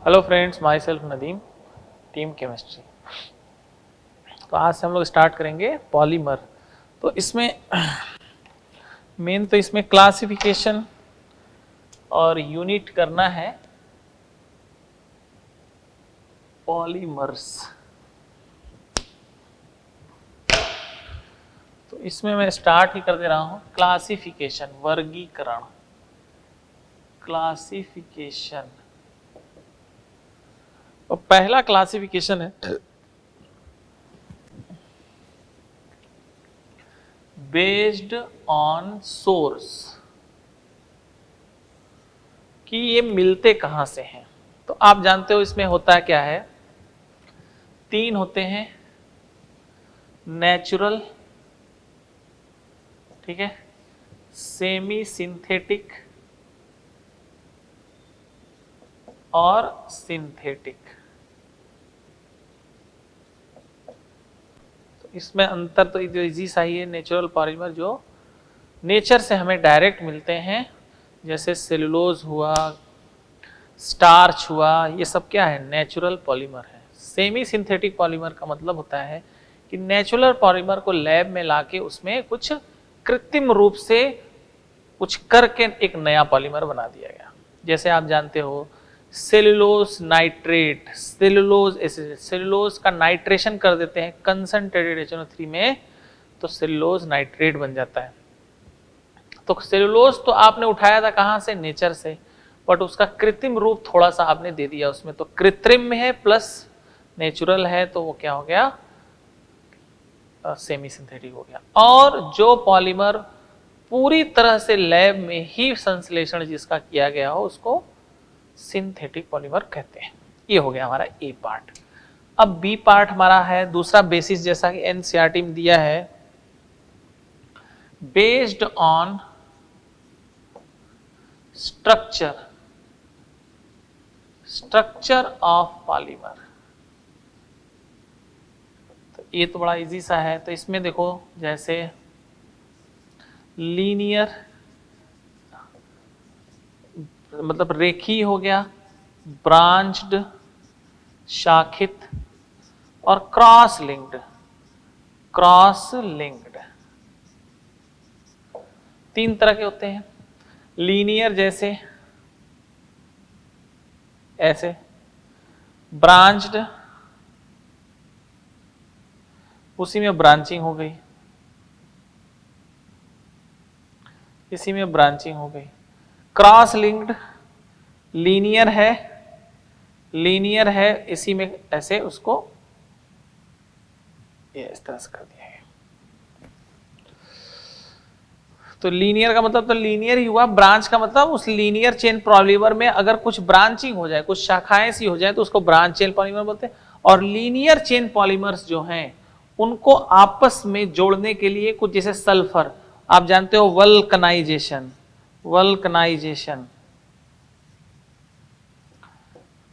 Hello friends, my self Nadeem, team chemistry. तो आज से हम लोग स्टार्ट करेंगे पॉलीमर। तो इसमें मेन तो इसमें क्लासिफिकेशन और यूनिट करना है पॉलीमर्स। तो इसमें मैं स्टार्ट ही कर दे रहा हूँ क्लासिफिकेशन, वर्गीकरण। क्लासिफिकेशन और पहला क्लासिफिकेशन है बेस्ड ऑन सोर्स, कि ये मिलते कहां से हैं। तो आप जानते हो इसमें होता क्या है, तीन होते हैं, नेचुरल, ठीक है, सेमी सिंथेटिक और सिंथेटिक। तो इसमें अंतर तो इजी सा ही है। नेचुरल पॉलीमर जो नेचर से हमें डायरेक्ट मिलते हैं, जैसे सेलुलोज हुआ, स्टार्च हुआ, ये सब क्या है, नेचुरल पॉलीमर है। सेमी सिंथेटिक पॉलीमर का मतलब होता है कि नेचुरल पॉलीमर को लैब में लाके उसमें कुछ कृत्रिम रूप से कुछ करके एक नया पॉलीमर बना दिया गया। जैसे आप जानते हो cellulose nitrate, cellulose acid, cellulose का नाइट्रेशन कर देते हैं कंसंट्रेटेड HNO3 में, तो सेलुलोज नाइट्रेट बन जाता है। तो सेलुलोज तो आपने उठाया था कहां से, नेचर से, बट उसका कृत्रिम रूप थोड़ा सा आपने दे दिया उसमें, तो कृत्रिम में है प्लस नेचुरल है, तो वो क्या हो गया, सेमी सिंथेटिक हो गया। और जो पॉलीमर पूरी तरह से लैब में ही संश्लेषण जिसका किया गया हो, उसको सिंथेटिक पॉलीमर कहते हैं। ये हो गया हमारा ए पार्ट। अब बी पार्ट हमारा है दूसरा बेसिस, जैसा कि एनसीईआरटी में दिया है, based on structure of polymer. तो ये तो बड़ा इजी सा है। तो इसमें देखो, जैसे लीनियर मतलब रेखी हो गया, ब्रांच्ड शाखित, और क्रॉस लिंक्ड, तीन तरह के होते हैं। लीनियर जैसे ऐसे, ब्रांच्ड उसी में ब्रांचिंग हो गई, इसी में ब्रांचिंग हो गई। क्रॉस लिंक्ड लीनियर है इसी में ऐसे उसको ये इस तरह से कर दिया गया। तो लीनियर का मतलब तो लीनियर ही हुआ, ब्रांच का मतलब उस लीनियर चेन पॉलीमर में अगर कुछ ब्रांचिंग हो जाए, कुछ शाखाएं सी हो जाए, तो उसको ब्रांच चेन पॉलीमर बोलते हैं। और लीनियर चेन पॉलीमर्स जो हैं उनको आपस में जोड़ने के लिए कुछ, जैसे सल्फर, आप जानते हो वल्कनाइजेशन।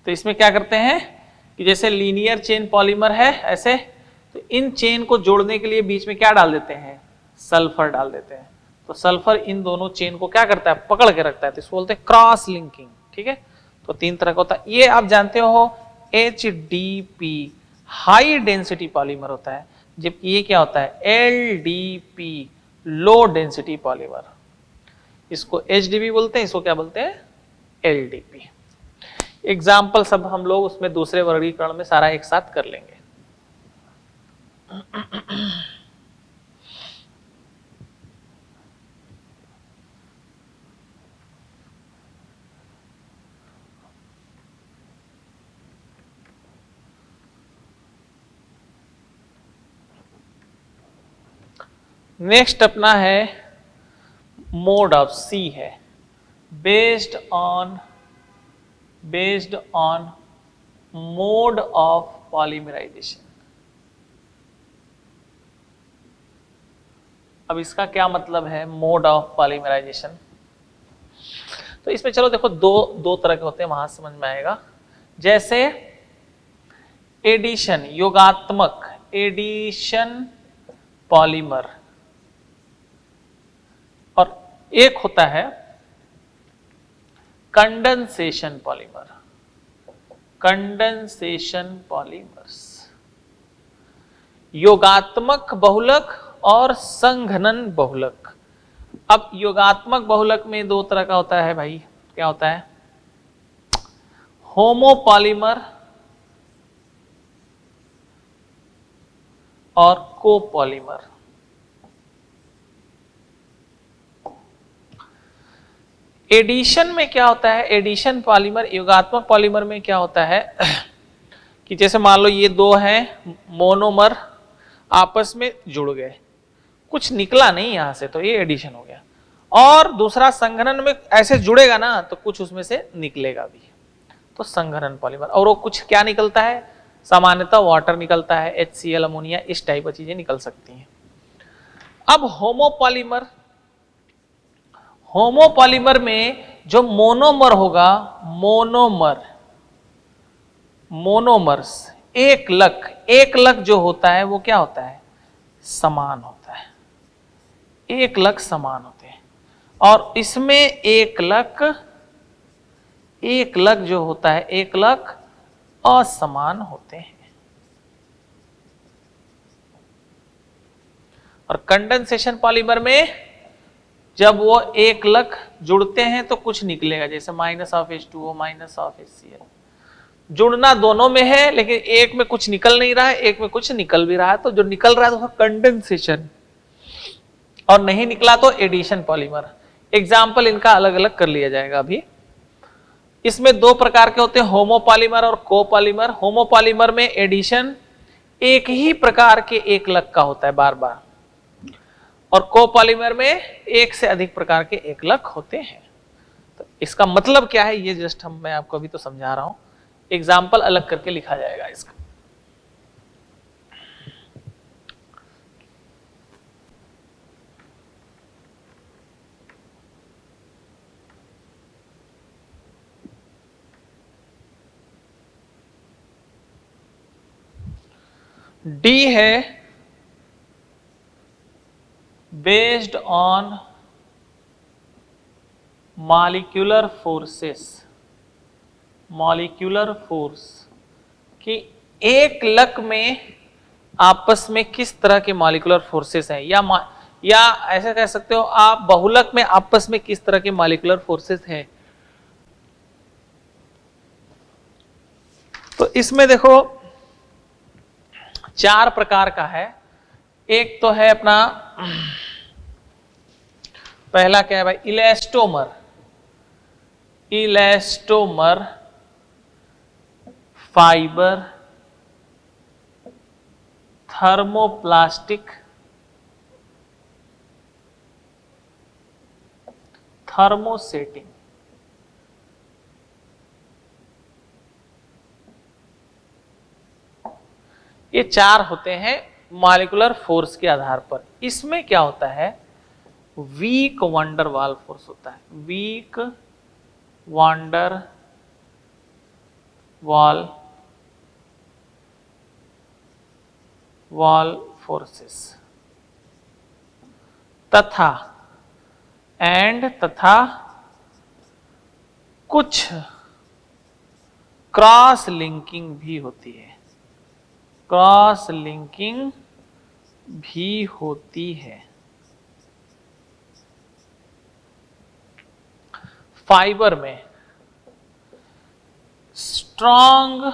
तो इसमें क्या करते हैं कि जैसे लीनियर चेन पॉलीमर है ऐसे, तो इन चेन को जोड़ने के लिए बीच में क्या डाल देते हैं, सल्फर डाल देते हैं। तो सल्फर इन दोनों चेन को क्या करता है, पकड़ के रखता है, तो इसको बोलते हैं क्रॉस लिंकिंग। ठीक है, तो तीन तरह का होता है। ये आप जानते हो HDP हाई डेंसिटी पॉलीमर होता है, जबकि ये क्या होता है, LDP लो डेंसिटी पॉलीमर। इसको HDP बोलते हैं, इसको क्या बोलते हैं, LDP। एग्जाम्पल सब हम लोग उसमें दूसरे वर्गीकरण में सारा एक साथ कर लेंगे। नेक्स्ट अपना है मोड ऑफ सी है, based on mode of polymerisation. अब इसका क्या मतलब है, मोड ऑफ पॉलीमराइजेशन। तो इसमें चलो देखो, दो तरह के होते हैं, वहां समझ में आएगा। जैसे एडिशन, योगात्मक एडिशन पॉलीमर, और एक होता है कंडेंसेशन पॉलीमर। Condensation polymers. योगात्मक बहुलक और संघनन बहुलक। अब योगात्मक बहुलक में दो तरह का होता है भाई, क्या होता है? होमोपॉलीमर और कोपॉलीमर। एडिशन में क्या होता है? एडिशन पॉलीमर, योगात्मक पॉलीमर में क्या होता है कि जैसे मान लो ये दो हैं मोनोमर, आपस में जुड़ गए, कुछ निकला नहीं यहां से, तो ये एडिशन हो गया। और दूसरा संघनन में ऐसे जुड़ेगा ना तो कुछ उसमें से निकलेगा भी, तो संघनन पॉलीमर। और वो कुछ क्या निकलता है? सामान्यतः वाटर निकलता है, HCl, अमोनिया, इस टाइप की चीजें निकल सकती हैं। अब होमोपॉलीमर, होमोपॉलीमर में जो मोनोमर होगा, मोनोमर्स, एक लक जो होता है वो क्या होता है? समान होता है, एक लक समान होते हैं। और इसमें एक लक जो होता है, एक लक असमान होते हैं। और कंडेंसेशन पॉलीमर में जब वो एक लक जुड़ते हैं तो कुछ निकलेगा, जैसे -H2O, -HCl। जुड़ना दोनों में है, लेकिन एक में कुछ निकल नहीं रहा है, एक में कुछ निकल भी रहा है, तो जो निकल रहा है तो कंडेंसेशन, और नहीं निकला तो एडिशन पॉलीमर। एग्जाम्पल इनका अलग अलग कर लिया जाएगा अभी। इसमें दो प्रकार के होते हैं, होमोपॉलीमर और कोपॉलीमर। होमोपॉलीमर में एडिशन एक ही प्रकार के एक लक का होता है बार बार, और कोपॉलीमर में एक से अधिक प्रकार के एक लक होते हैं। तो इसका मतलब क्या है, ये जस्ट मैं आपको अभी तो समझा रहा हूं, एग्जाम्पल अलग करके लिखा जाएगा इसका। डी है based on molecular forces, molecular force, कि एक लक में आपस में किस तरह के मॉलिक्यूलर फोर्सेस हैं, या ऐसा कह सकते हो आप बहुलक में आपस में किस तरह के मॉलिक्यूलर फोर्सेस हैं। तो इसमें देखो चार प्रकार का है। एक तो है अपना, पहला क्या है भाई? Elastomer. Elastomer fibre, thermoplastic, thermosetting. ये चार होते हैं मॉलिक्यूलर फोर्स के आधार पर। इसमें क्या होता है? वीक वंडर वाल फोर्स होता है, वीक वंडर वॉल फोर्सेस, तथा कुछ क्रॉस लिंकिंग भी होती है, क्रॉस लिंकिंग भी होती है। फाइबर में strong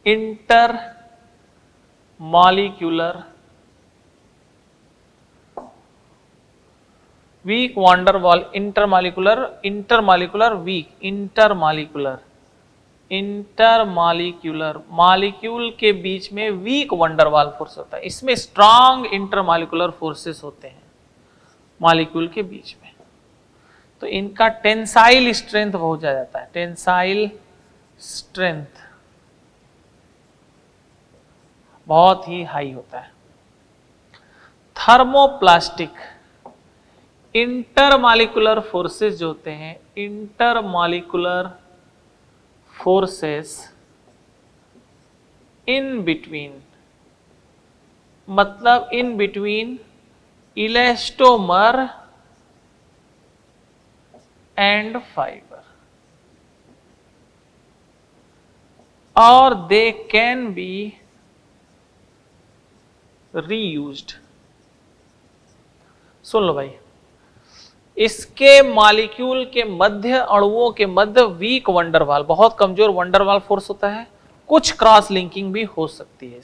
inter molecular, weak van der Waals, intermolecular weak, intermolecular molecule के बीच में वीक वंडर वाल फोर्स होता है। इसमें स्ट्रॉन्ग इंटरमॉलिक्यूलर फोर्सेस होते हैं मॉलिक्यूल के बीच में, तो इनका टेंसाइल स्ट्रेंथ बहुत ज्यादा जाता है, टेंसाइल स्ट्रेंथ बहुत ही हाई होता है। थर्मोप्लास्टिक, इंटरमॉलिक्यूलर फोर्सेस जो होते हैं, इंटरमॉलिक्यूलर फोर्सेस इन बिटवीन, मतलब in between elastomer and fibre, और दे कैन बी रीयूज्ड। सुन लो भाई, इसके मॉलिक्यूल के मध्य, अणुओं के मध्य वीक वंडरवाल, बहुत कमजोर वंडरवाल फोर्स होता है, कुछ क्रॉस लिंकिंग भी हो सकती है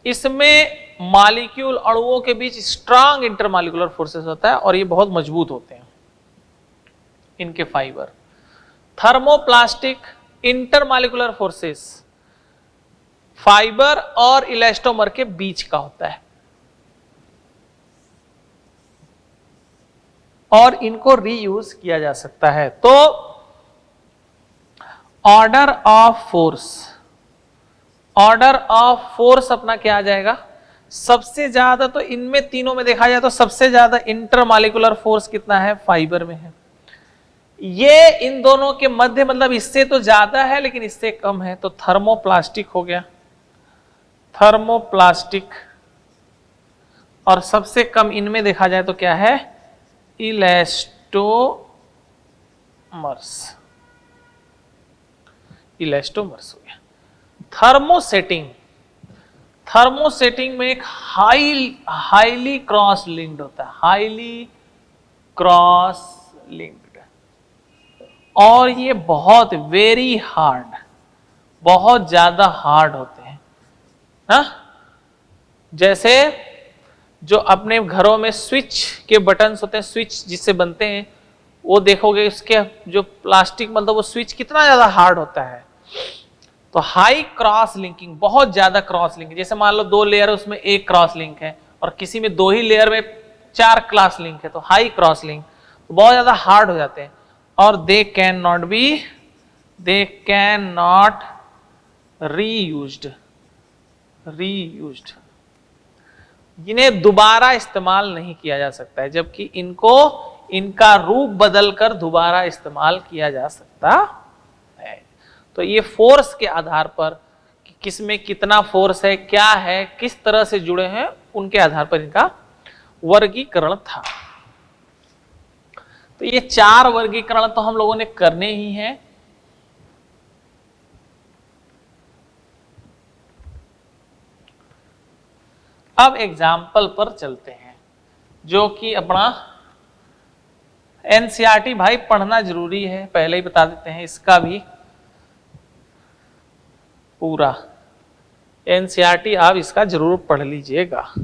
इसमें मॉलिक्यूल, अणुओं के बीच स्ट्रांग इंटरमॉलिक्यूलर फोर्सेस होता है और ये बहुत मजबूत होते हैं इनके fibre. Thermoplastic intermolecular forces fibre और इलास्टोमर के बीच का होता है और इनको रीयूज किया जा सकता है। तो ऑर्डर ऑफ फोर्स अपना क्या आ जाएगा, सबसे ज्यादा तो इनमें तीनों में देखा जाए तो सबसे ज्यादा इंटरमॉलिक्यूलर फोर्स कितना है, फाइबर में है। ये इन दोनों के मध्य, मतलब इससे तो ज्यादा है लेकिन इससे कम है, तो थर्मोप्लास्टिक हो गया, थर्मोप्लास्टिक। और सबसे कम इनमें देखा जाए तो क्या है, इलास्टोमर्स, इलास्टोमर्स हो गया। थर्मोसेटिंग में एक हाईली क्रॉस लिंक्ड होता है, हाईली क्रॉस लिंक्ड, और ये बहुत वेरी हार्ड, बहुत ज्यादा हार्ड होते हैं ना। जैसे जो अपने घरों में स्विच के बटन्स होते हैं, स्विच जिससे बनते हैं, वो देखोगे उसके जो प्लास्टिक, मतलब वो स्विच कितना ज्यादा हार्ड होता है। तो हाई क्रॉस लिंकिंग, बहुत ज्यादा क्रॉस लिंकिंग, जैसे मान लो 2 लेयर उसमें एक क्रॉस लिंक है और किसी में 2 ही लेयर में 4 क्रॉस लिंक है, तो हाई क्रॉस लिंक, तो बहुत ज्यादा हार्ड हो जाते हैं। और दे कैन नॉट रीयूज्ड, इन्हें दोबारा इस्तेमाल नहीं किया जा सकता है, जबकि इनको, इनका रूप बदलकर दोबारा इस्तेमाल किया जा सकता है। तो ये फोर्स के आधार पर कि किसमें कितना फोर्स है, क्या है, किस तरह से जुड़े हैं, उनके आधार पर इनका वर्गीकरण था। तो ये 4 वर्गीकरण तो हम लोगों ने करने ही हैं। अब एग्जाम्पल पर चलते हैं, जो कि अपना एनसीईआरटी भाई पढ़ना जरूरी है, पहले ही बता देते हैं, इसका भी पूरा एनसीईआरटी आप इसका जरूर पढ़ लीजिएगा।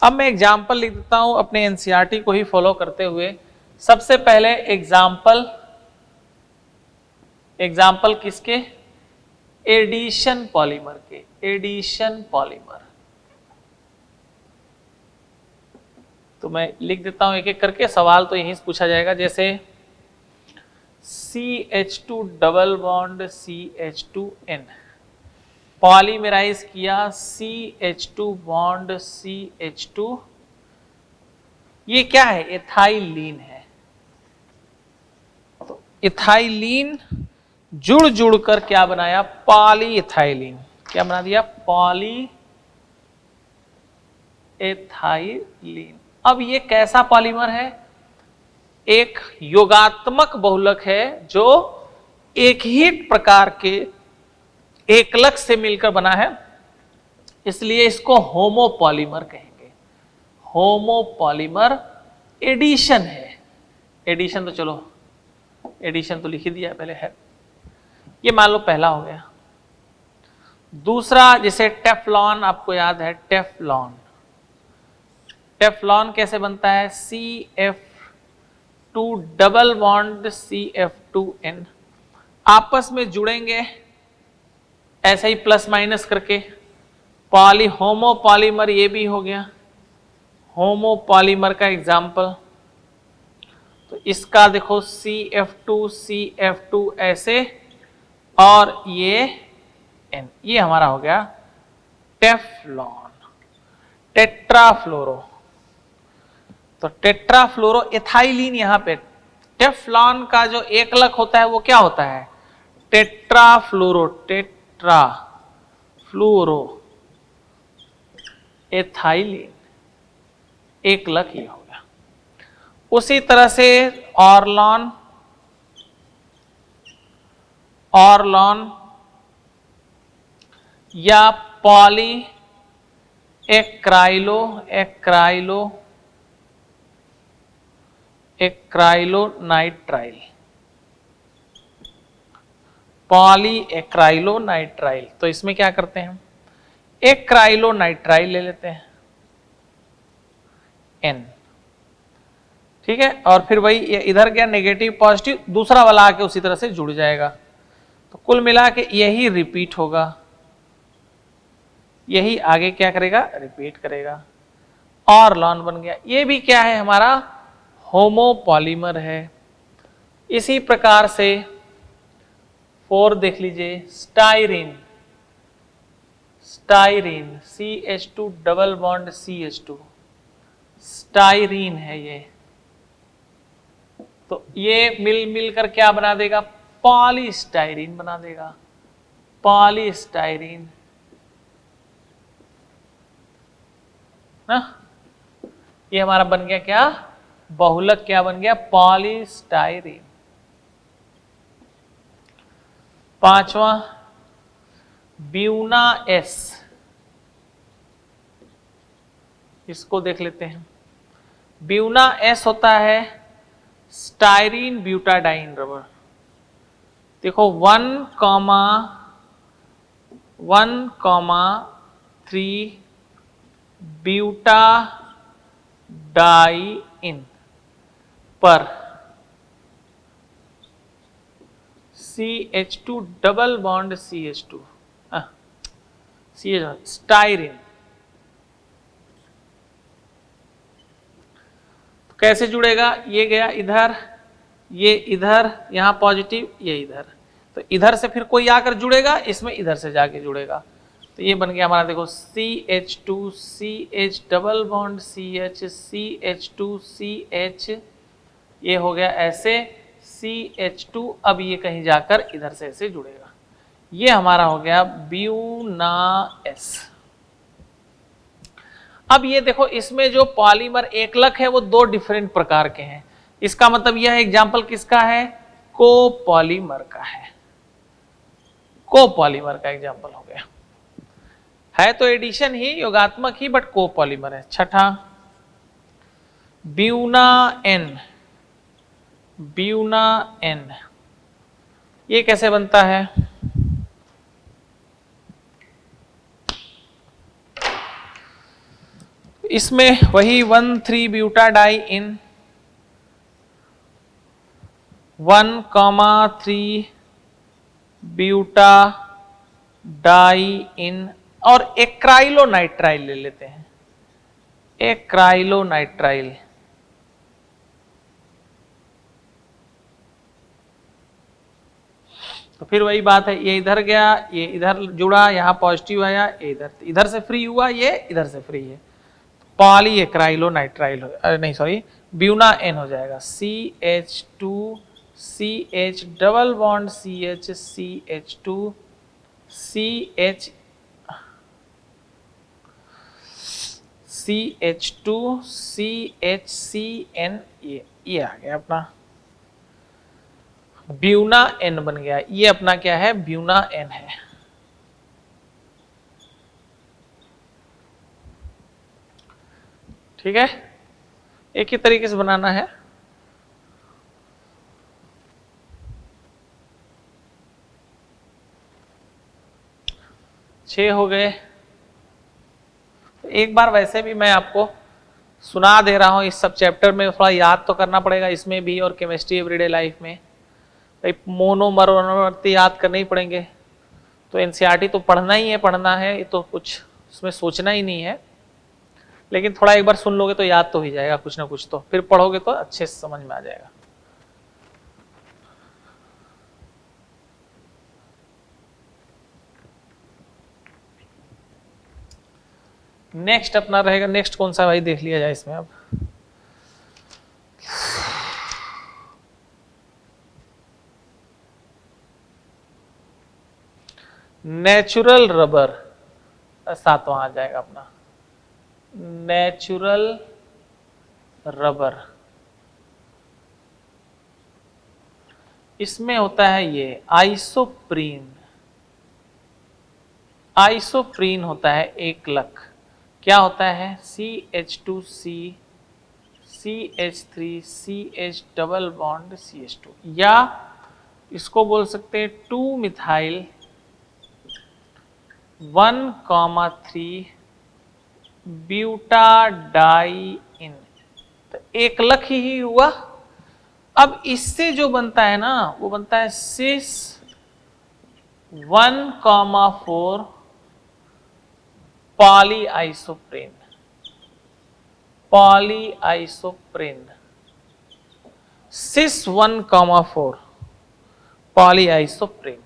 अब मैं एग्जाम्पल लिख देता हूं अपने एनसीईआरटी को ही फॉलो करते हुए। सबसे पहले एग्जाम्पल किसके, एडिशन पॉलीमर के, एडिशन पॉलीमर। तो मैं लिख देता हूं एक एक करके, सवाल तो यहीं से पूछा जाएगा। जैसे CH2 double bond CH2N, polymerase किया CH2 बॉन्ड CH2, ये क्या है, एथाइलीन है। तो इथाइलीन जुड़ जुड़कर क्या बनाया, पॉलीइथाइलीन, क्या बना दिया, पॉली एथाइलीन। अब ये कैसा पॉलीमर है, एक योगात्मक बहुलक है जो एक ही प्रकार के एकलक से मिलकर बना है, इसलिए इसको होमोपॉलीमर कहेंगे। होमोपॉलीमर एडिशन है, एडिशन तो चलो एडिशन तो लिख ही दिया पहले है, ये मान लो पहला हो गया। दूसरा जैसे टेफ्लॉन, आपको याद है टेफ्लॉन, टेफ्लॉन कैसे बनता है, CF2 डबल बॉन्ड CF2N, आपस में जुड़ेंगे ऐसे ही प्लस माइनस करके, पॉली होमोपॉलीमर ये भी हो गया, होमोपॉलीमर का एग्जाम्पल। तो इसका देखो CF2 ऐसे, और ये N, ये हमारा हो गया टेफ्लॉन। टेट्राफ्लोरो, तो टेट्राफ्लोरो एथाइलीन, यहां पे टेफ्लॉन का जो एकलक होता है वो क्या होता है, टेट्राफ्लोरो, टेट्राफ्लोरो एथाइलीन, एकलक ये हो गया। उसी तरह से ऑर्लॉन ऑर्लॉन या पॉली एक्राइलोनाइट्राइल, पॉली एक्राइलोनाइट्राइल। तो इसमें क्या करते हैं, एक्राइलोनाइट्राइल ले लेते हैं N, ठीक है, और फिर वही इधर गया नेगेटिव पॉजिटिव, दूसरा वाला आके उसी तरह से जुड़ जाएगा। तो कुल मिला के यही रिपीट होगा, यही आगे क्या करेगा, रिपीट करेगा। ऑर्लॉन बन गया। ये भी क्या है, हमारा होमोपॉलीमर है। इसी प्रकार से 4 देख लीजिए, styrene, styrene CH2 double bond CH2, styrene है ये। तो ये मिलकर क्या बना देगा, पॉलीस्टाइरीन बना देगा, पॉलीस्टाइरीन ना। ये हमारा बन गया क्या, बहुलक क्या बन गया, पॉलीस्टाइरीन। पांचवा ब्यूना एस, इसको देख लेते हैं। ब्यूना एस होता है स्टाइरीन ब्यूटाडाइन रबर। देखो 1,3 ब्यूटाडाइन पर CH2 double bond CH2, styrene. तो कैसे जुड़ेगा, ये गया इधर, ये इधर, यहां पॉजिटिव, ये इधर, तो इधर से फिर कोई आकर जुड़ेगा, इसमें इधर से जाके जुड़ेगा। तो ये बन गया हमारा, देखो CH2 CH double bond CH CH2 CH, ये हो गया ऐसे CH2। अब ये कहीं जाकर इधर से ऐसे जुड़ेगा। ये हमारा हो गया ब्यूना एस। अब ये देखो, इसमें जो पॉलीमर एकलक है वो 2 डिफरेंट प्रकार के हैं। इसका मतलब यह एग्जाम्पल किसका है, कोपॉलीमर का है, कोपॉलीमर का एग्जाम्पल हो गया। है तो एडिशन ही, योगात्मक ही, बट कोपॉलीमर है। छठा ब्यूना एन, ब्यूना एन, ये कैसे बनता है, इसमें वही 1,3 ब्यूटाडाई इन 1,3 ब्यूटाडाई इन और एक्राइलोनाइट्राइल ले लेते हैं, एक्राइलोनाइट्राइल। तो फिर वही बात है, ये इधर गया, ये इधर जुड़ा, यहां पॉजिटिव आया, इधर इधर से फ्री हुआ, ये इधर से फ्री है, पॉली एक्राइलोनाइट्राइल, अरे नहीं सॉरी, ब्यूना एन हो जाएगा। CH2 CH double bond CH CH2 CH CH2 CHCN, ये आ गया अपना ब्यूना एन बन गया। ये अपना क्या है, ब्यूना एन है। ठीक है, एक ही तरीके से बनाना है। छह हो गए। एक बार वैसे भी मैं आपको सुना दे रहा हूं, इस सब चैप्टर में थोड़ा याद तो करना पड़ेगा, इसमें भी और केमिस्ट्री एवरीडे लाइफ में मोनोमर याद करने ही पड़ेंगे। तो एनसीईआरटी तो पढ़ना ही है, पढ़ना है, ये तो कुछ उसमें सोचना ही नहीं है, लेकिन थोड़ा एक बार सुन लोगे तो याद तो ही जाएगा कुछ ना कुछ, तो फिर पढ़ोगे तो अच्छे से समझ में आ जाएगा। नेक्स्ट अपना रहेगा, नेक्स्ट कौन सा भाई देख लिया जाए इसमें अब। नेचुरल रबर, 7वां आ जाएगा अपना नेचुरल रबर। इसमें होता है ये आइसोप्रीन। आइसोप्रीन होता है एकलक। क्या होता है? CH2C CH3 CH double bond CH2, या इसको बोल सकते हैं 2 मिथाइल 1,3 ब्यूटाडाइइन। तो एकलक ही हुआ। अब इससे जो बनता है ना, वो बनता है सिस 1,4 पॉलीआइसोप्रीन। पॉलीआइसोप्रीन सिस 1,4 पॉलीआइसोप्रीन।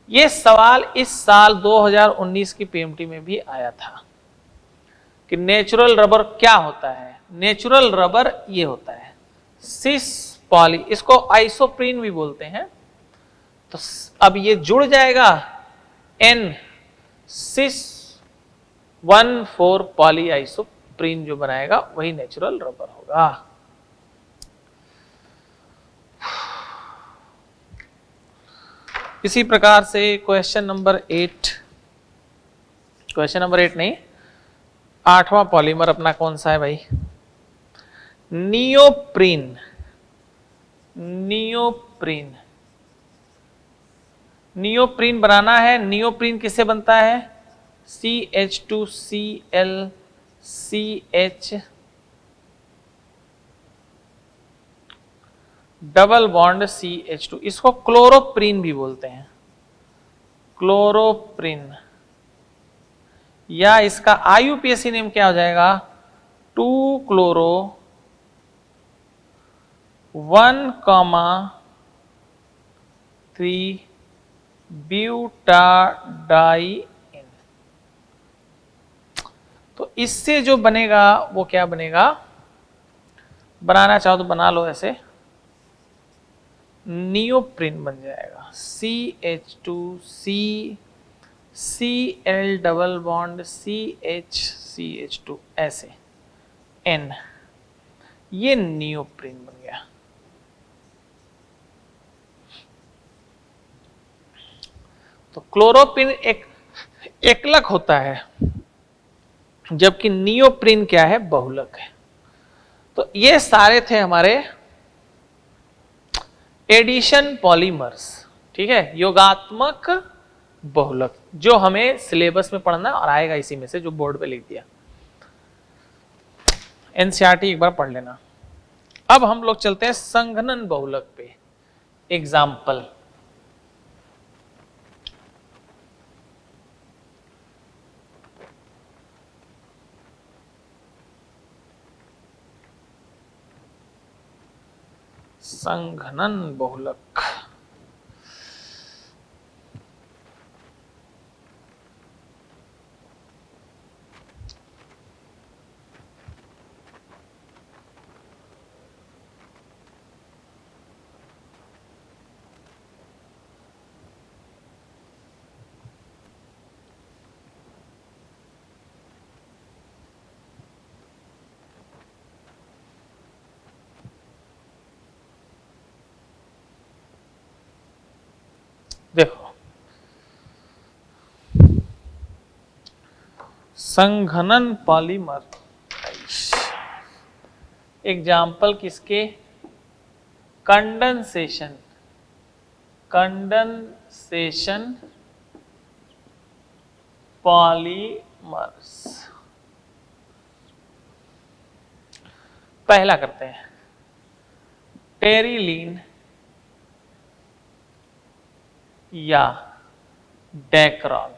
ये सवाल इस साल 2019 की पीएमटी में भी आया था कि नेचुरल रबर क्या होता है। नेचुरल रबर ये होता है सिस पॉली, इसको आइसोप्रीन भी बोलते हैं। तो अब ये जुड़ जाएगा N सिस 1,4 पॉलीआइसोप्रीन जो बनाएगा वही नेचुरल रबर होगा। इसी प्रकार से क्वेश्चन नंबर 8, क्वेश्चन नंबर 8 नहीं, 8वां पॉलीमर अपना कौन सा है भाई? नियोप्रीन। नियोप्रीन, नियोप्रीन बनाना है। नियोप्रीन किससे बनता है? CH2Cl CH double bond CH2। इसको क्लोरोप्रीन भी बोलते हैं, क्लोरोप्रीन। या इसका IUPAC नेम क्या हो जाएगा? 2 क्लोरो 1,3 ब्यूटाडाइइन। तो इससे जो बनेगा वो क्या बनेगा? बनाना चाहो तो बना लो, ऐसे नियोप्रीन बन जाएगा। CH2C Cl double bond CH2, ऐसे N, ये नियोप्रीन बन गया। तो क्लोरोप्रीन एक एकलक होता है, जबकि नियोप्रीन क्या है? बहुलक है। तो ये सारे थे हमारे एडिशन पॉलीमर्स, ठीक है, योगात्मक बहुलक, जो हमें सिलेबस में पढ़ना और आएगा इसी में से जो बोर्ड पे लिख दिया। एनसीईआरटी एक बार पढ़ लेना। अब हम लोग चलते हैं संघनन बहुलक पे। एग्जाम्पल, संघनन बहुलक। देखो, संघनन पॉलीमर एग्जाम्पल किसके? कंडेंसेशन। Condensation polymers. पहला करते हैं, टेरिलीन या डेक्रॉन।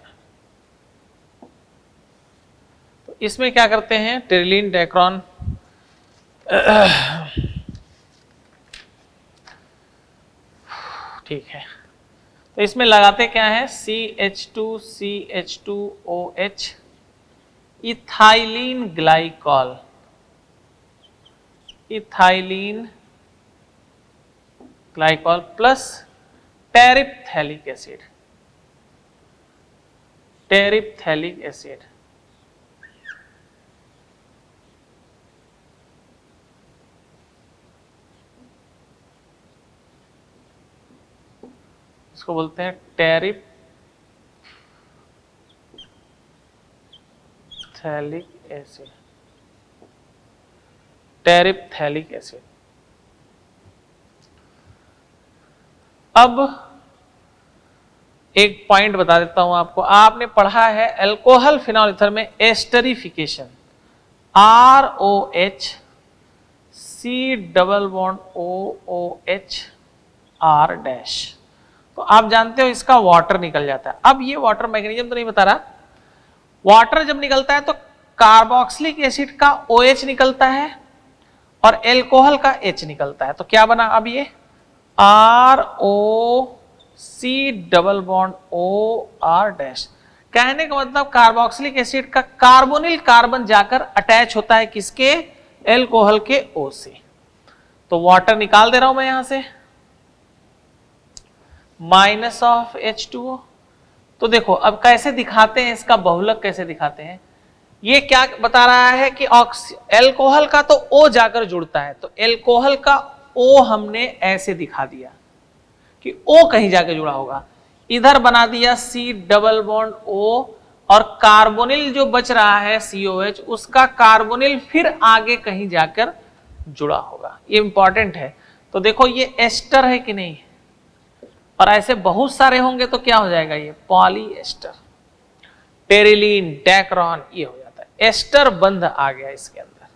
तो इसमें क्या करते हैं? टेरिलीन डेक्रॉन, ठीक है। तो इसमें लगाते क्या है? CH2CH2OH ethylene glycol. Ethylene glycol plus terephthalic acid. Terephthalic acid, इसको बोलते हैं टेरिप्थैलिक एसिड। Terephthalic acid. अब एक पॉइंट बता देता हूं आपको, आपने पढ़ा है अल्कोहल फिनॉल ईथर में esterification, ROH C double bond OOH R dash. तो आप जानते हो इसका वाटर निकल जाता है। अब ये वाटर मैग्नीशियम तो नहीं बता रहा, वाटर जब निकलता है तो कार्बोक्सिलिक एसिड का OH निकलता है और एल्कोहल का H निकलता है। तो क्या बना अब ये ROC double bond OR dash. कहने का मतलब कार्बोक्सिलिक एसिड का कार्बोनिल कार्बन जाकर अटैच होता है किसके, एल्कोहल के O से। तो वाटर निकाल दे रहा हूं मैं यहां से, माइनस ऑफ H2O। तो देखो अब कैसे दिखाते हैं इसका बहुलक, कैसे दिखाते हैं, ये क्या बता रहा है कि एल्कोहल का तो O जाकर जुड़ता है, तो एल्कोहल का O हमने ऐसे दिखा दिया कि O कहीं जाकर जुड़ा होगा, इधर बना दिया C डबल बॉन्ड O, और कार्बोनिल जो बच रहा है COH, उसका कार्बोनिल फिर आगे कहीं जाकर जुड़ा होगा। ये इंपॉर्टेंट है। तो देखो ये एस्टर है कि नहीं, और ऐसे बहुत सारे होंगे तो क्या हो जाएगा, ये पॉलीएस्टर, टेरिलीन, डेक्रॉन, ये हो जाता है। एस्टर बंध आ गया इसके अंदर,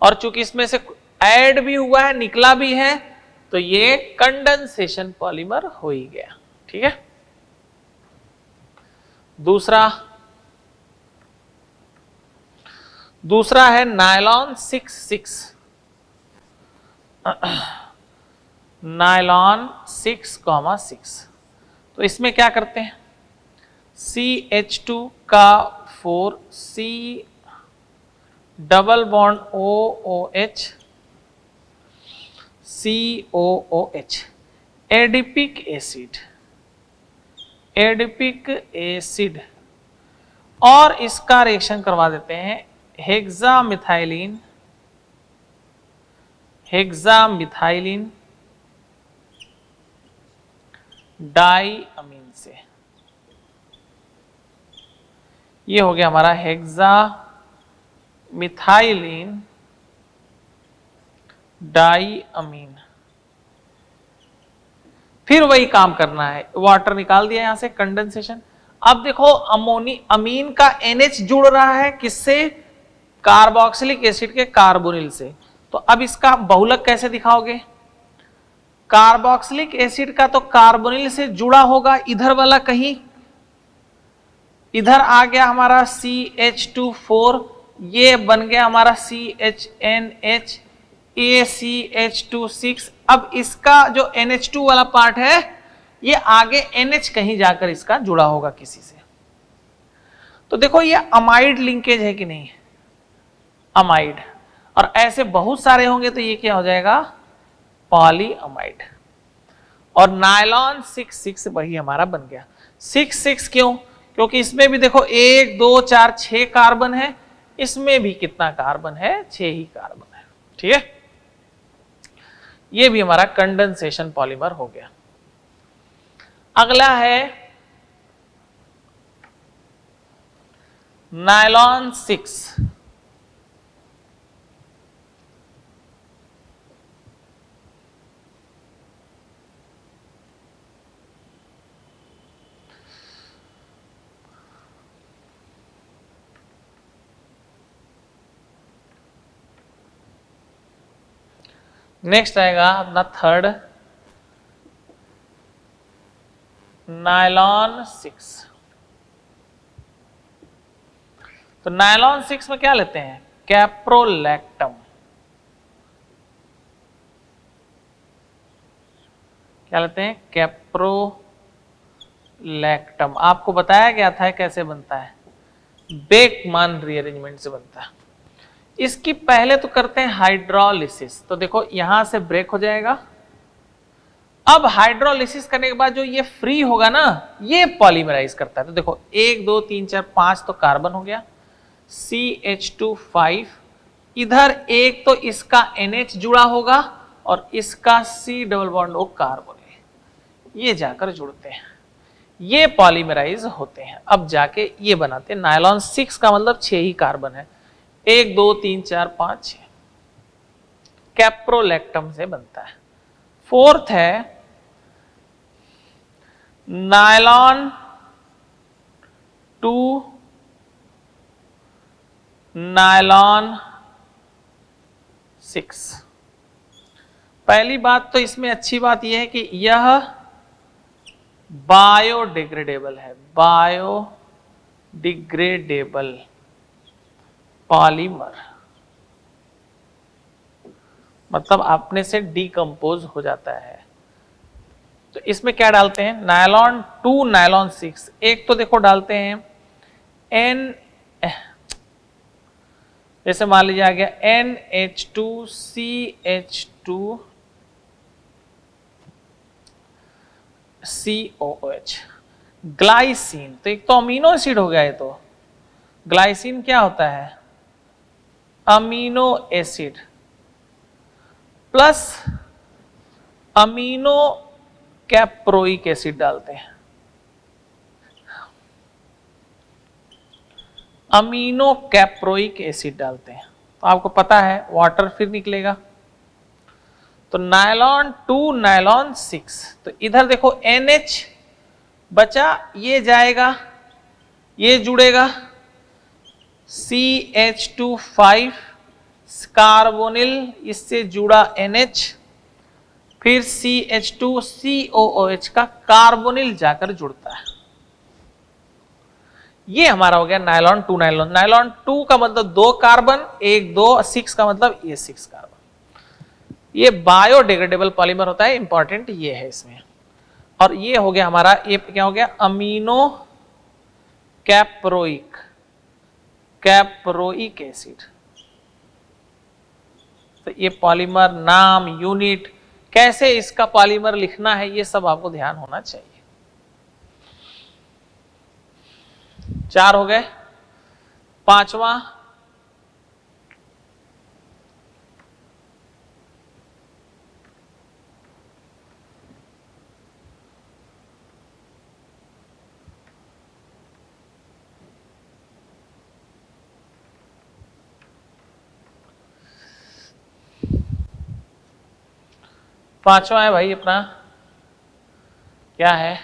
और चूंकि इसमें से ऐड भी हुआ है, निकला भी है, तो ये कंडेंसेशन पॉलीमर हो ही गया। ठीक है। दूसरा है नायलॉन 6,6। नायलॉन 6,6। तो इसमें क्या करते हैं, CH2 का 4 C double bond OOH COOH, adipic acid, और इसका रिएक्शन करवा देते हैं हेक्सामिथाइलिन डाइअमीन से। ये हो गया हमारा हेक्सामिथाइलिन डाइअमीन। फिर वही काम करना है, वाटर निकाल दिया यहां से, कंडेंसेशन। अब देखो अमीन का NH जुड़ रहा है किससे, कार्बोक्सिलिक एसिड के कार्बोनिल से। तो अब इसका बहुलक कैसे दिखाओगे, कार्बोक्सिलिक एसिड का तो कार्बोनिल से जुड़ा होगा इधर वाला कहीं, इधर आ गया हमारा CH2 ये बन गया हमारा CHNH ACH2 अब इसका जो NH2 वाला पार्ट है ये आगे NH कहीं जाकर इसका जुड़ा होगा किसी से। तो देखो ये अमाइड लिंकेज है कि नहीं, अमाइड, और ऐसे बहुत सारे होंगे तो ये क्या हो जाएगा, पॉलीअमाइड। और नायलॉन 6,6 वही हमारा बन गया। 6,6 क्यों, क्योंकि इसमें भी देखो 1 2 4 6 कार्बन है, इसमें भी कितना कार्बन है, 6 ही कार्बन है। ठीक है, ये भी हमारा कंडेंसेशन पॉलीमर हो गया। अगला है नायलॉन 6। नेक्स्ट आएगा अपना थर्ड, नायलॉन 6। तो नायलॉन 6 में क्या लेते हैं, कैप्रोलैक्टम। क्या लेते हैं, कैप्रोलैक्टम। आपको बताया गया था कैसे बनता है, बेकमान रीअरेंजमेंट से बनता है। इसकी पहले तो करते हैं हाइड्रोलिसिस। तो देखो यहां से ब्रेक हो जाएगा। अब हाइड्रोलिसिस करने के बाद जो ये फ्री होगा ना, ये पॉलीमराइज करता है। तो देखो 1 2 3 4 5 तो कार्बन हो गया, CH2 इधर एक तो इसका NH जुड़ा होगा और इसका C double bond O carbon है। ये जाकर जुड़ते हैं, ये पॉलीमराइज होते हैं, अब जाके ये बनाते हैं। नायलॉन 6 का मतलब 6 ही कार्बन है, 1 2 3 4 5 6, कैप्रोलैक्टम से बनता है। फोर्थ है नायलॉन 2 नायलॉन 6। पहली बात तो इसमें अच्छी बात यह है कि यह बायोडिग्रेडेबल है, बायोडिग्रेडेबल पॉलीमर, मतलब अपने से डीकंपोज हो जाता है। तो इसमें क्या डालते हैं, नायलॉन 2 नायलॉन 6, एक तो देखो डालते हैं एन, जैसे मान लीजिए आ गया NH2CH2 COOH, ग्लाइसिन, तो एक तो अमीनो एसिड हो गया। ये तो ग्लाइसिन क्या होता है, amino acid plus amino caproic acid डालते हैं, अमीनो कैप्रोइक एसिड डालते हैं, तो आपको पता है वाटर फिर निकलेगा। तो नायलॉन 2 नायलॉन 6, तो इधर देखो NH बचा, ये जाएगा, ये जुड़ेगा CH2 कार्बोनिल, इससे जुड़ा NH, फिर CH2COOH का कार्बोनिल जाकर जुड़ता है। ये हमारा हो गया नायलॉन 2 नायलॉन। नायलॉन 2 का मतलब 2 कार्बन, 1 2, 6 का मतलब ये 6 कार्बन। ये बायोडिग्रेडेबल पॉलीमर होता है, इंपॉर्टेंट ये है इसमें। और ये हो गया हमारा, ये क्या हो गया, अमीनो कैप्रोइक एसिड। तो ये पॉलीमर नाम, यूनिट, कैसे इसका पॉलीमर लिखना है, ये सब आपको ध्यान होना चाहिए। 4 हो गए। पांचवा है भाई अपना, क्या है,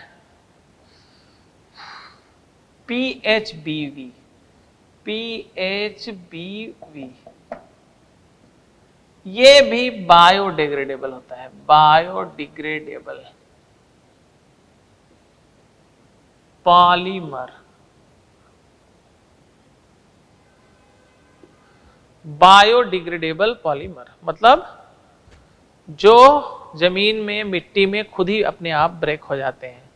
PHBV। ये भी बायोडिग्रेडेबल होता है, बायोडिग्रेडेबल पॉलीमर, बायोडिग्रेडेबल पॉलीमर मतलब जो जमीन में, मिट्टी में खुद ही अपने आप ब्रेक हो जाते हैं,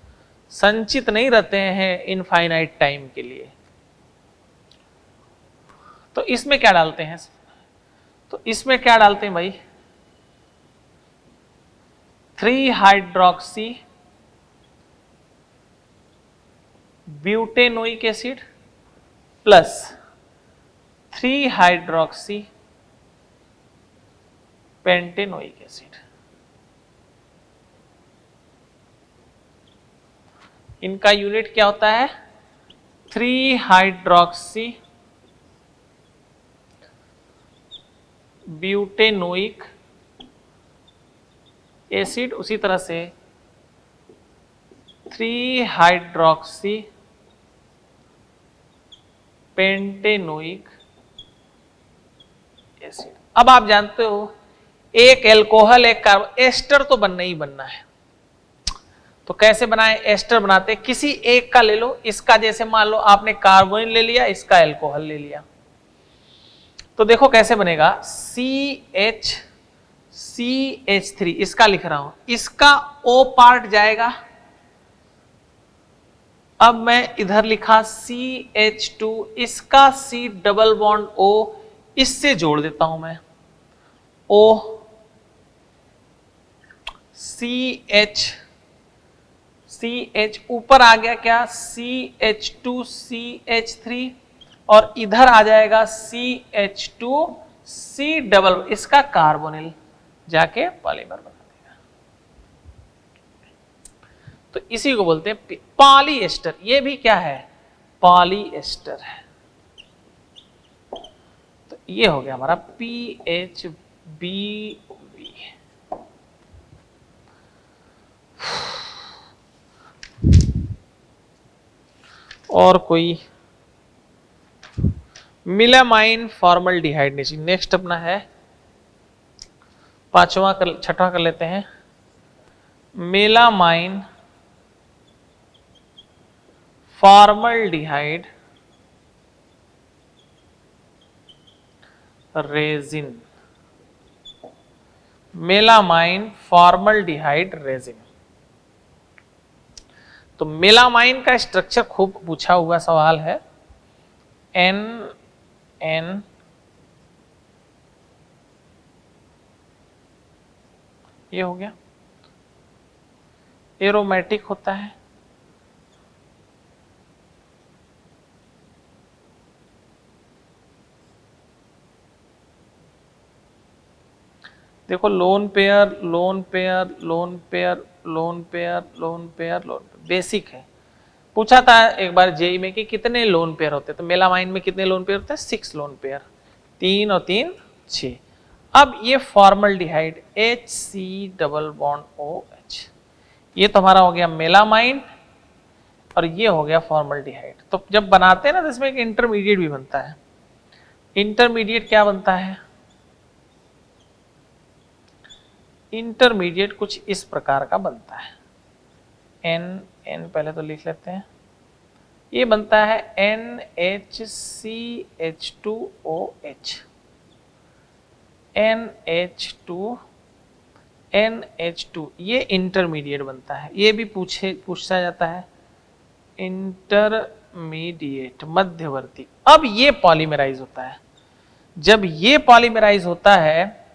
संचित नहीं रहते हैं इनफाइनाइट टाइम के लिए। तो इसमें क्या डालते हैं, तो इसमें क्या डालते हैं भाई, 3 hydroxy butanoic acid plus 3 hydroxy pentanoic acid. इनका यूनिट क्या होता है, 3 हाइड्रोक्सी ब्यूटेनोइक एसिड, उसी तरह से 3 हाइड्रोक्सी पेंटेनोइक एसिड। अब आप जानते हो एक एल्कोहल एक कार्बन, एस्टर तो बनना ही बनना है। तो कैसे बनाए, एस्टर बनाते, किसी एक का ले लो, इसका जैसे मान लो आपने कार्बोनिल ले लिया, इसका एल्कोहल ले लिया, तो देखो कैसे बनेगा, CH3, इसका लिख रहा हूं, इसका O पार्ट जाएगा। अब मैं इधर लिखा CH2, इसका C डबल बॉन्ड O, इससे जोड़ देता हूं मैं O, CH ऊपर आ गया क्या, CH2CH3, और इधर आ जाएगा CH2C डबल, इसका कार्बोनिल जाके पॉलीमर बना देगा। तो इसी को बोलते हैं पॉलीएस्टर। ये भी क्या है? पॉलीएस्टर है। तो ये हो गया हमारा PHBV। और कोई मिलामाइन फॉर्मल्डिहाइड नहीं। नेक्स्ट अपना है छठवां कर लेते हैं, melamine formaldehyde resin. Melamine formaldehyde resin. तो मेलामाइन का स्ट्रक्चर खूब पूछा हुआ सवाल है। NN ये हो गया, एरोमेटिक होता है। देखो lone pair lone pair lone pair lone pair lone pair lone pair basic है। पूछा था एक बार जेई में कि कितने लोन पेयर होते हैं, तो मेलामाइन में कितने लोन पेयर होते हैं? 6 लोन पेयर, 3 और 3 6। अब ये formaldehyde HC double bond OH, ये तो हमारा हो गया मेलामाइन और ये हो गया फॉर्मल्डिहाइड। तो जब बनाते हैं ना तो इसमें एक इंटरमीडिएट भी बनता है। इंटरमीडिएट क्या बनता है? इंटरमीडिएट कुछ इस प्रकार का बनता है। N पहले तो लिख लेते हैं। ये बनता है NHCH2OH, NH2 ये इंटरमीडिएट बनता है। ये भी पूछा जाता है, इंटरमीडिएट मध्यवर्ती। अब ये पॉलीमराइज होता है। जब ये पॉलीमराइज होता है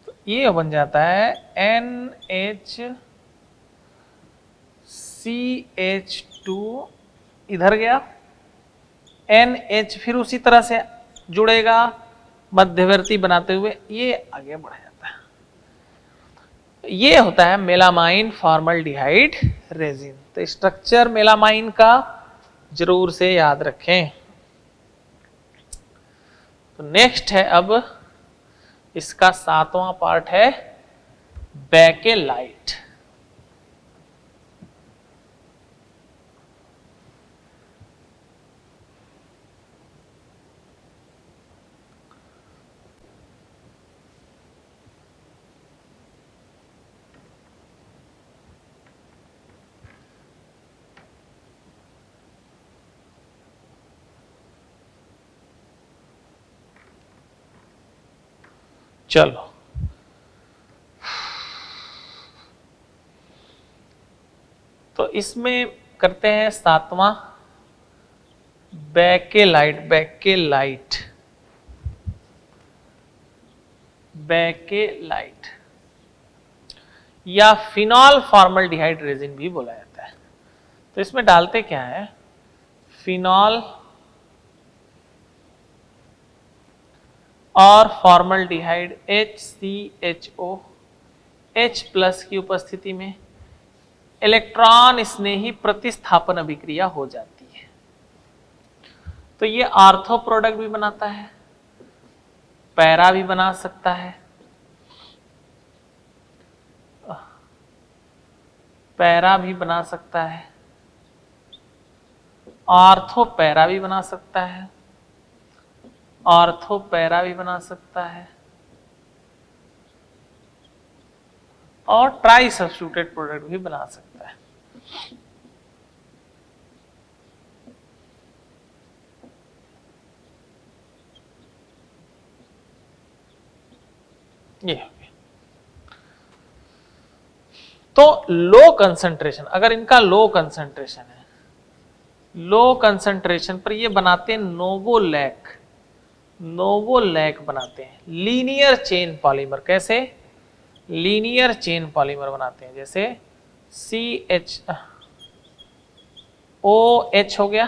तो ये बन जाता है NHCH2, इधर गया NH, फिर उसी तरह से जुड़ेगा मध्यवर्ती बनाते हुए ये आगे बढ़ जाता है। ये होता है मेलामाइन फॉर्मल्डिहाइड रेजिन। तो स्ट्रक्चर मेलामाइन का जरूर से याद रखें। तो नेक्स्ट है, अब इसका 7वां पार्ट है बेकेलाइट। चलो तो इसमें करते हैं 7वां बेकेलाइट। बेकेलाइट या फिनॉल फॉर्मल्डिहाइड रेजिन भी बोला जाता है। तो इसमें डालते क्या है? फिनॉल और फॉर्मल्डिहाइड HCHO, H प्लस की उपस्थिति में इलेक्ट्रॉन स्नेही प्रतिस्थापन अभिक्रिया हो जाती है। तो ये आर्थो प्रोडक्ट भी बनाता है, पैरा भी बना सकता है, पैरा भी बना सकता है, आर्थो पैरा भी बना सकता है, आर्थो पैरा भी बना सकता है, और ट्राई सब्स्टिट्यूटेड प्रोडक्ट भी बना सकता है। ये हो गया। तो लो कंसंट्रेशन, अगर इनका लो कंसंट्रेशन है, लो कंसंट्रेशन पर ये बनाते हैं नोवोलैक बनाते हैं, लीनियर चेन पॉलीमर। कैसे? लीनियर चेन पॉलीमर बनाते हैं, जैसे CHOH हो गया,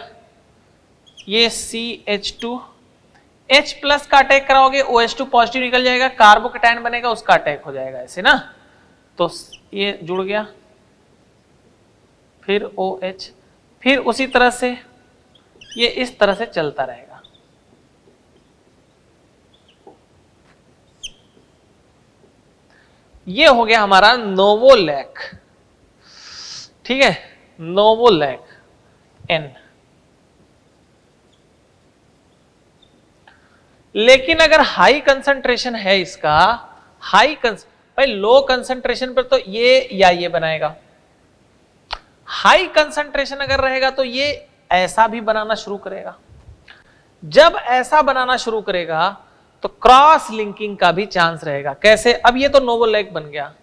ये CH2 H प्लस का अटैक कराओगे OH2 पॉजिटिव निकल जाएगा, कार्बोकेटायन बनेगा, उसका अटैक हो जाएगा ऐसे ना, तो ये जुड़ गया, फिर OH, फिर उसी तरह से ये इस तरह से चलता रहेगा। ये हो गया हमारा नोवोलैक, ठीक है, नोवोलैक N। लेकिन अगर हाई कंसंट्रेशन है इसका, भाई लो कंसंट्रेशन पर तो ये या ये बनाएगा, हाई कंसंट्रेशन अगर रहेगा तो ये ऐसा भी बनाना शुरू करेगा। जब ऐसा बनाना शुरू करेगा तो क्रॉस लिंकिंग का भी चांस रहेगा। कैसे? अब ये तो नोवोलैक बन गया,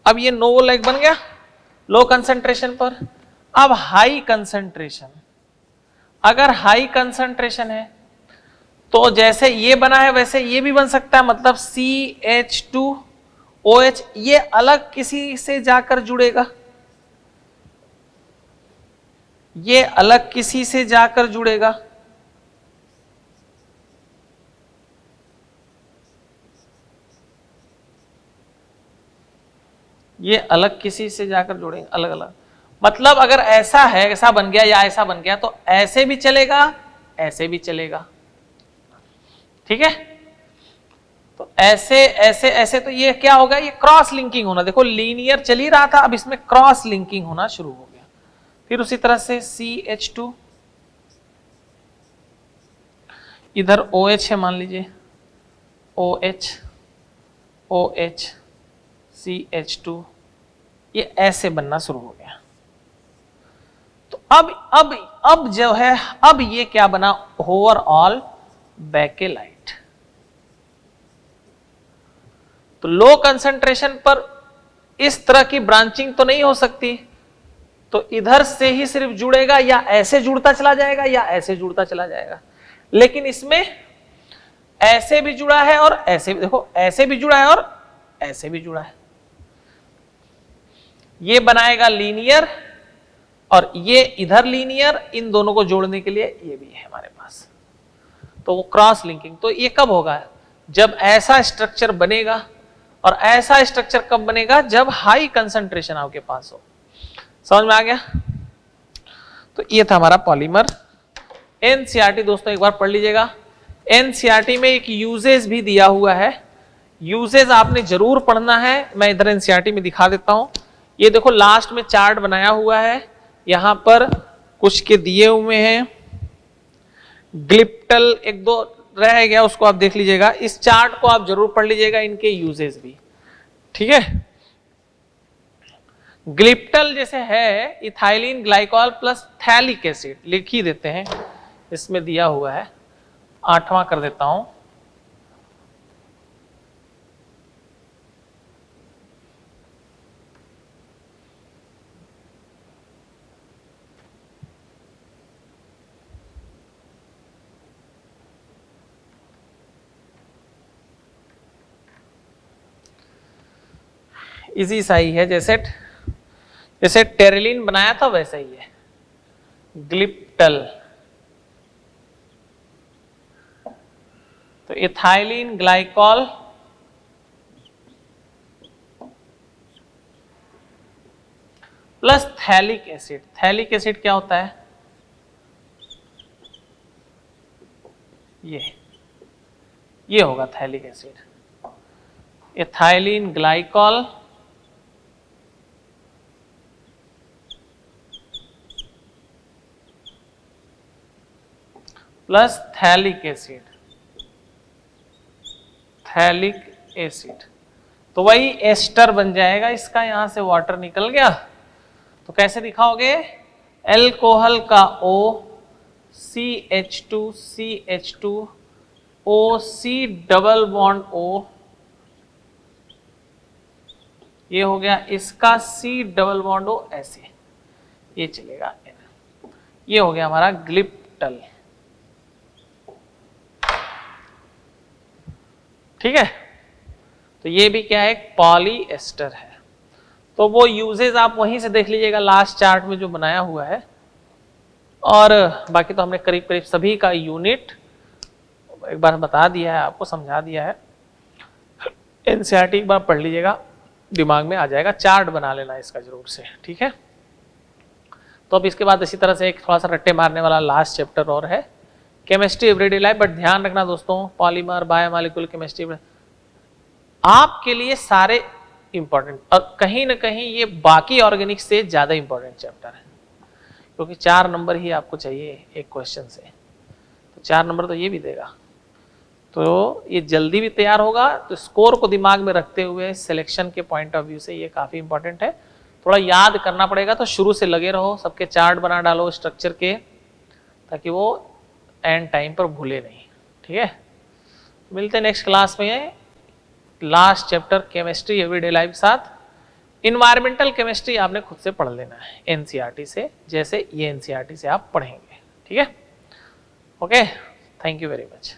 अब ये नोवोलैक बन गया लो कंसंट्रेशन पर। अब हाई कंसंट्रेशन, अगर हाई कंसंट्रेशन है तो जैसे ये बना है वैसे ये भी बन सकता है, मतलब CH2OH ये अलग किसी से जाकर जुड़ेगा, ये अलग किसी से जाकर जुड़ेगा, ये अलग किसी से जाकर जुड़ेंगे, अलग अलग। मतलब अगर ऐसा है, ऐसा बन गया या ऐसा बन गया तो ऐसे भी चलेगा, ऐसे भी चलेगा, ठीक है। तो ऐसे ऐसे ऐसे, तो ये क्या होगा, ये क्रॉस लिंकिंग होना। देखो लीनियर चल ही रहा था, अब इसमें क्रॉस लिंकिंग होना शुरू हो गया। फिर उसी तरह से CH2, इधर OH है मान लीजिए, OH OH CH2, ये ऐसे बनना शुरू हो गया। तो अब जो है, अब ये क्या बना, ओवरऑल बेकेलाइट। तो लो कंसंट्रेशन पर इस तरह की ब्रांचिंग तो नहीं हो सकती, तो इधर से ही सिर्फ जुड़ेगा, या ऐसे जुड़ता चला जाएगा या ऐसे जुड़ता चला जाएगा। लेकिन इसमें ऐसे भी जुड़ा है और ऐसे भी, देखो ऐसे भी जुड़ा है और ऐसे भी जुड़ा है। ये बनाएगा लीनियर और ये इधर लीनियर, इन दोनों को जोड़ने के लिए ये भी है हमारे पास, तो वो क्रॉस लिंकिंग। तो ये कब होगा, जब ऐसा स्ट्रक्चर बनेगा। और ऐसा स्ट्रक्चर कब बनेगा, जब हाई कंसंट्रेशन आपके पास हो। समझ में आ गया? तो ये था हमारा पॉलीमर। एनसीईआरटी दोस्तों एक बार पढ़ लीजिएगा, एनसीईआरटी में एक यूजेज भी दिया हुआ है, यूजेज आपने जरूर पढ़ना है। मैं इधर एनसीईआरटी में दिखा देता हूं। ये देखो लास्ट में चार्ट बनाया हुआ है, यहां पर कुछ के दिए हुए हैं, ग्लिप्टल एक दो रह गया, उसको आप देख लीजिएगा। इस चार्ट को आप जरूर पढ़ लीजिएगा, इनके यूजेस भी, ठीक है। ग्लिप्टल जैसे है ethylene glycol plus phthalic acid, लिख ही देते हैं, इसमें दिया हुआ है, 8वां कर देता हूं। इजी सा ही है, जैसे टेरेलिन बनाया था वैसा ही है, ग्लिप्टल। तो ethylene glycol plus phthalic acid. Phthalic acid क्या होता है, ये होगा phthalic acid. Ethylene glycol plus phthalic acid, phthalic acid, तो वही एस्टर बन जाएगा इसका, यहां से वाटर निकल गया। तो कैसे दिखाओगे, एल्कोहल का O, CH2 CH2 OC double bond O, ये हो गया इसका C डबल बॉन्ड O, ऐसे ये चलेगा, ये हो गया हमारा ग्लिप्टल, ठीक है। तो ये भी क्या है, एक पॉलीएस्टर है। तो वो यूजेस आप वहीं से देख लीजिएगा, लास्ट चार्ट में जो बनाया हुआ है। और बाकी तो हमने करीब करीब सभी का यूनिट एक बार बता दिया है आपको, समझा दिया है। एनसीईआरटी एक बार पढ़ लीजिएगा, दिमाग में आ जाएगा। चार्ट बना लेना इसका जरूर से, ठीक है। तो अब इसके बाद इसी तरह से एक थोड़ा सा रट्टे मारने वाला लास्ट चैप्टर और है, केमिस्ट्री एवरीडे लाइफ। बट ध्यान रखना दोस्तों, पॉलीमर, बायोमॉलिक्यूल केमिस्ट्री आपके लिए सारे इंपॉर्टेंट, और कहीं ना कहीं ये बाकी ऑर्गेनिक से ज्यादा इंपॉर्टेंट चैप्टर है, क्योंकि 4 नंबर ही आपको चाहिए एक क्वेश्चन से, तो 4 नंबर तो ये भी देगा। तो ये जल्दी भी तैयार होगा, तो स्कोर को दिमाग में रखते हुए सिलेक्शन के पॉइंट ऑफ व्यू से ये काफी इंपॉर्टेंट है। थोड़ा याद करना पड़ेगा, तो शुरू से लगे रहो, सबके चार्ट बना डालो स्ट्रक्चर के, ताकि वो एंड टाइम पर भूले नहीं, ठीक है। मिलते हैं नेक्स्ट क्लास में, last chapter chemistry everyday life साथ। इन्वायरमेंटल केमिस्ट्री आपने खुद से पढ़ लेना है एनसीईआरटी से, जैसे ये एनसीईआरटी से आप पढ़ेंगे, ठीक है। Okay, thank you very much.